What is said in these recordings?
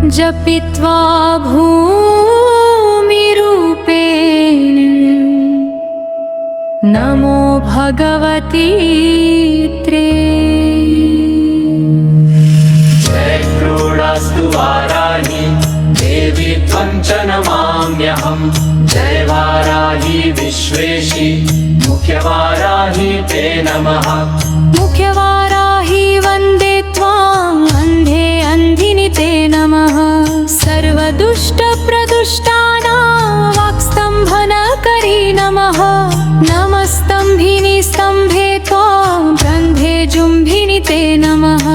जपित्वा भूमिरूपेण नमो भगवती त्रे। जय क्रोडास्तु वाराहि देवी त्वं च नमाम्यहम्। जय वाराहि विश्वेशि मुख्यवाराहि ते नमः। मुख्यवाराहि वन्दे त्वाम् अन्धे अन्धिनि ते नमः। सर्वदुष्टप्रदुष्टानां वाक्स्तम्भनकरी नमः। नमस्तम्भिनि स्तम्भे त्वां रन्ध्रे जुम्भिनि ते नमः।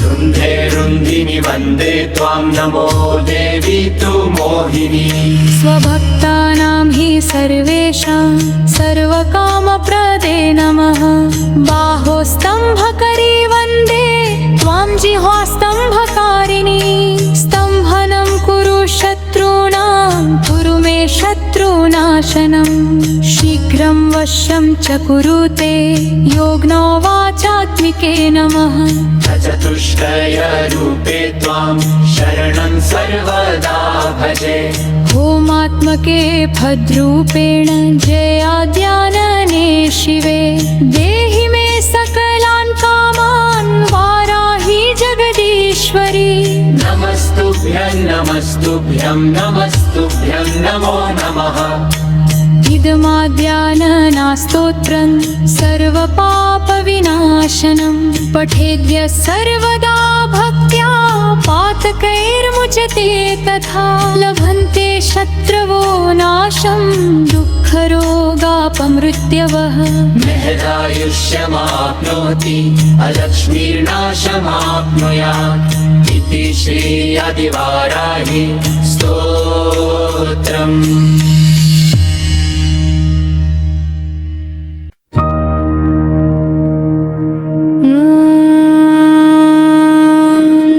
रुन्धे रुन्धिनि वन्दे त्वां नमो देवी तु मोहिनी। स्वभक्तानां हि सर्वेषां सर्वकामप्रदे नमः। बाहोस्तम्भकरी वन्दे त्वां जिह्वास्तम्भकारिणी। स्तम्भनं कुरु शत्रूणां कुरु मे शत्रुनाशनं। शीघ्रं वश्यं च कुरु ते योगिनो वाचात्मिके नमः। चतुष्टयरूपे त्वां शरणं सर्वदा भजे। ओमात्मके भद्रूपेण जयाद्यानने शिवे। देहि मे सकलान् कामान् वाराहि जगदीश्वरी। नमस्तुभ्यं नमस्तुभ्यं नमस्तुभ्यं नमो नमः। इदमाद्याननास्तोत्रं सर्वपापविनाशनं। पठेद्य सर्वदा भक्त्या पातकैर्मुच्यते तथा। लभन्ते शत्रवो नाशं दुःखरोगापमृत्यवः। महदायुष्यमाप्नोति अलक्ष्मीर्नाशमाप्नुयात्। इति श्री आदिवाराहि स्तोत्रम्।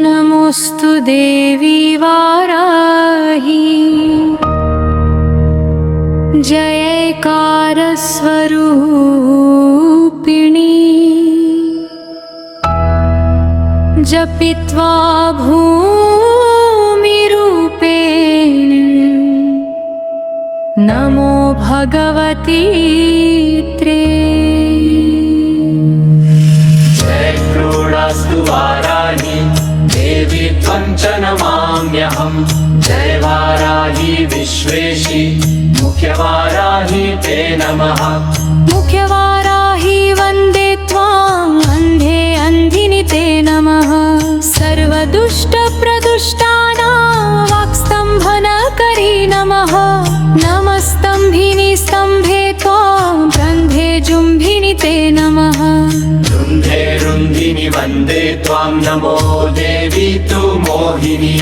नमोस्तु देवी वाराहि जयकारस्वरूपिणी। जपित्वा भूमिरूपेण नमो भगवती त्रे। जय क्रोडास्तु वाराहि देवी त्वं च नमाम्यहम्। जय वाराहि विश्वेशि मुख्यवाराहि ते नमः। मुख्यवाराहि वन्दे त्वाम् अन्धे अन्धिनि ते नमः। सर्वदुष्टप्रदुष्टानां वाक्स्तम्भनकरी नमः। नमस्तम्भिनि स्तम्भे त्वां रन्ध्रे जुम्भिनि ते नमः। रुन्धे रुन्धिनि वन्दे त्वां नमो देवी तु मोहिनी।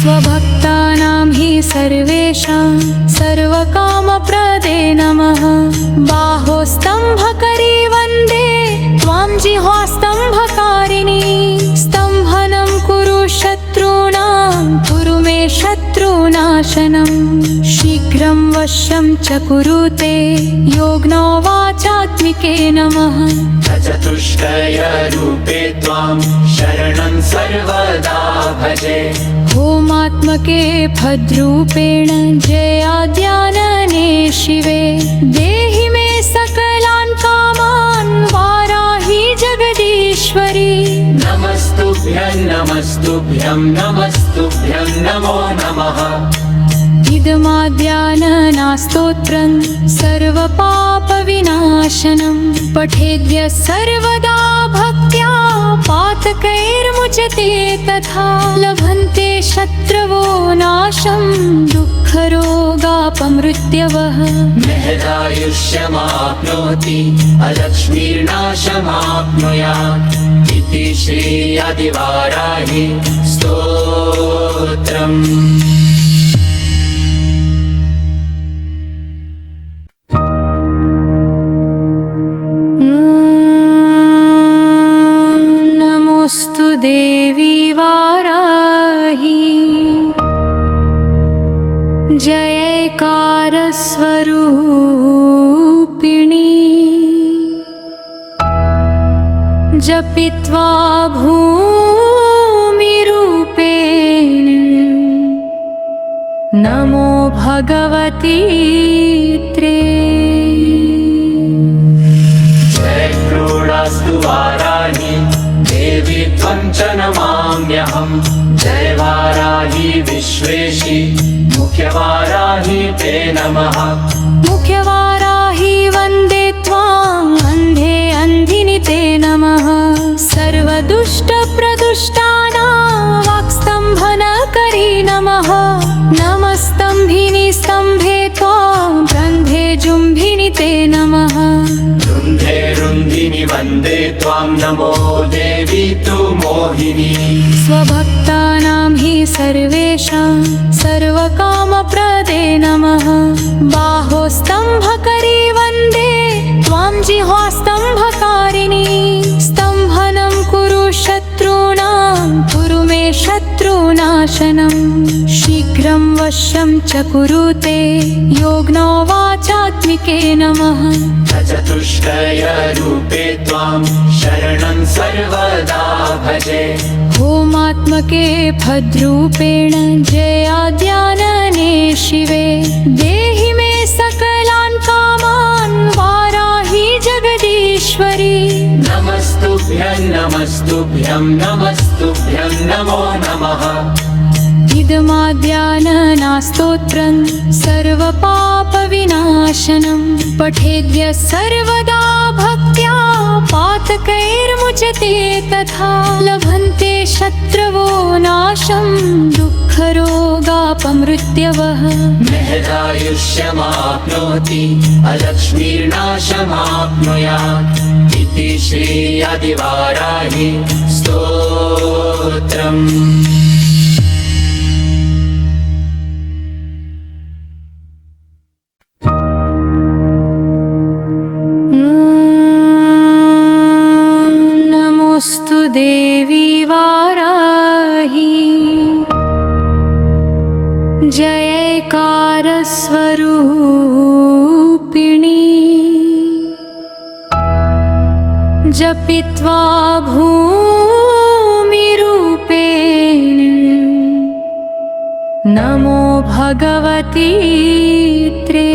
स्वभक्तानां हि सर्वेषां सर्वकामप्रदे नमः। बाहोस्तम्भकरी वन्दे त्वां जिह्वास्तम्भकारिणी। स्तम्भनं कुरु शत्रूणां कुरु मे शत्रुनाशनं। शीघ्रं वश्यं च कुरु ते योगिनो वाचात्मिके नमः। चतुष्टयरूपे त्वां शरणं सर्वदा भजे। ओमात्मके भद्रूपेण जयाद्यानने शिवे। देहि मे सकलान् कामान् वाराहि जगदीश्वरी। नमस्तुभ्यं नमस्तुभ्यं नमस्तुभ्यं नमो नमः। इदमाद्याननास्तोत्रं सर्वपापविनाशनं। पठेद्य सर्वदा भक्त्या पातकैर्मुच्यते तथा। लभन्ते शत्रवो नाशं दुःखरोगापमृत्यवः। महदायुष्यमाप्नोति अलक्ष्मीर्नाशमाप्नुयात्। इति श्री आदिवाराहि स्तोत्रम्। नमोस्तु देवी वाराहि जयकारस्वरूपिणी। जपित्वा भूमिरूपेण नमो भगवती त्रे। जय क्रोडास्तु वाराहि देवी त्वं च नमाम्यहं। जय वाराहि विश्वेशि मुख्यवाराहि ते नमः। मुख्यवाराहि वन्दे त्वाम् अन्धे अन्धिनि ते नमः। सर्वदुष्टप्रदुष्टानां वाक्स्तम्भनकरी नमः। नमस्तम्भिनि स्तम्भे त्वां रन्ध्रे जुम्भिनि ते नमः। रुन्धे रुन्धिनि वन्दे त्वां नमो देवी तु मोहिनी। स्वभक्तानां हि सर्वेषां सर्वकामप्रदे नमः। बाहोस्तम्भकरी वन्दे त्वां जिह्वास्तम्भकारिणी। स्तम्भनं कुरु शत्रूणां कुरु मे शत्रुनाशनं। शीघ्रं वश्यं च कुरु ते योगिनो वाचात्मिके नमः। चतुष्टयरूपे त्वां शरणं सर्वदा भजे। होमात्मके भद्रूपेण जयाद्यानने शिवे। देहि मे सकलान् कामान् वाराहि जगदीश्वरी। नमस्तुभ्यं नमस्तुभ्यं नमस्तुभ्यं नमो नमः। इदमाद्याननास्तोत्रं सर्वपापविनाशनं। पठेद्य सर्वदा भक्त्या पातकैर्मुच्यते तथा। लभन्ते शत्रवो नाशं दुःखरोगापमृत्यवः। महदायुष्यमाप्नोति अलक्ष्मीर्नाशमाप्नुयात्। इति श्री आदिवाराहि स्तोत्रम्। नमोऽस्तु देवी वाराहि जयकारस्वरूपिणी। जपित्वा भूमिरूपेण नमो भगवती त्रे।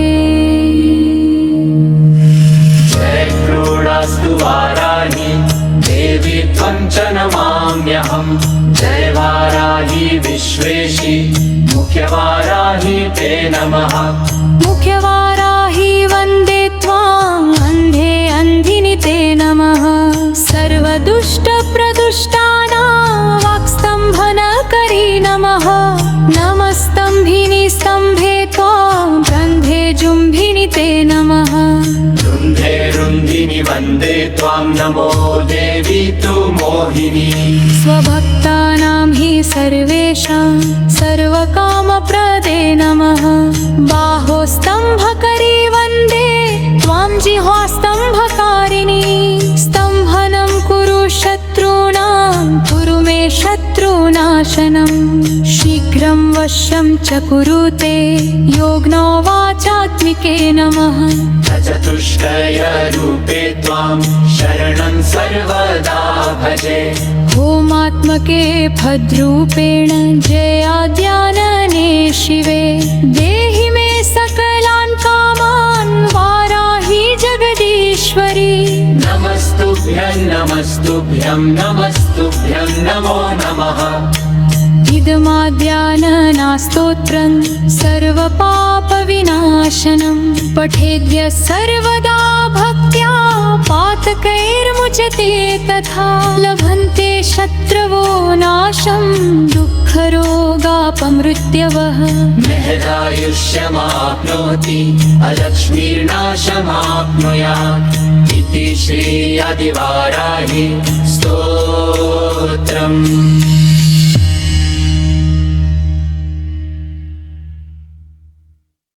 जय क्रोडास्तु वाराहि देवी त्वं च नमाम्यहं। जय वाराहि विश्वेशि मुख्यवाराहि ते नमः। मुख्यवाराहि वन्दे त्वाम् अन्धे अन्धिनि ते नमः। सर्वदुष्टप्रदुष्टानां वाक्स्तम्भनकरी नमः। नमस्तम्भिनि स्तम्भे त्वां रन्ध्रे जुम्भिनि ते नमः। रुन्धे रुन्धिनि वन्दे त्वां नमो देवी तु मोहिनी। स्वभक्तानां हि सर्वेषां सर्वकामप्रदे नमः। बाहोस्तम्भकरी वन्दे त्वां जिह्वास्तम्भकारिणी। स्तम्भनं कुरु शत्रूणां कुरु मे शत्रुनाशनं। शीघ्रं वश्यं च कुरु ते योगिनो वाचात्मिके नमः। चतुष्टयरूपे त्वां शरणं सर्वदा भजे। होमात्मके भद्रूपेण जयाद्यानने शिवे। देहि मे सकलान् कामान् वाराहि जगदीश्वरी। नमस्तुभ्यं नमस्तुभ्यं नमस्तुभ्यं नमो नमः। इदमाद्याननास्तोत्रं सर्वपापविनाशनं। पठेद्य सर्वदा भक्त्या पातकैर्मुच्यते तथा। लभन्ते शत्रवो नाशं दुःखरोगापमृत्यवः। महदायुष्यमाप्नोति अलक्ष्मीर्नाशमाप्नुयात्। इति श्री आदिवाराहि स्तोत्रम्।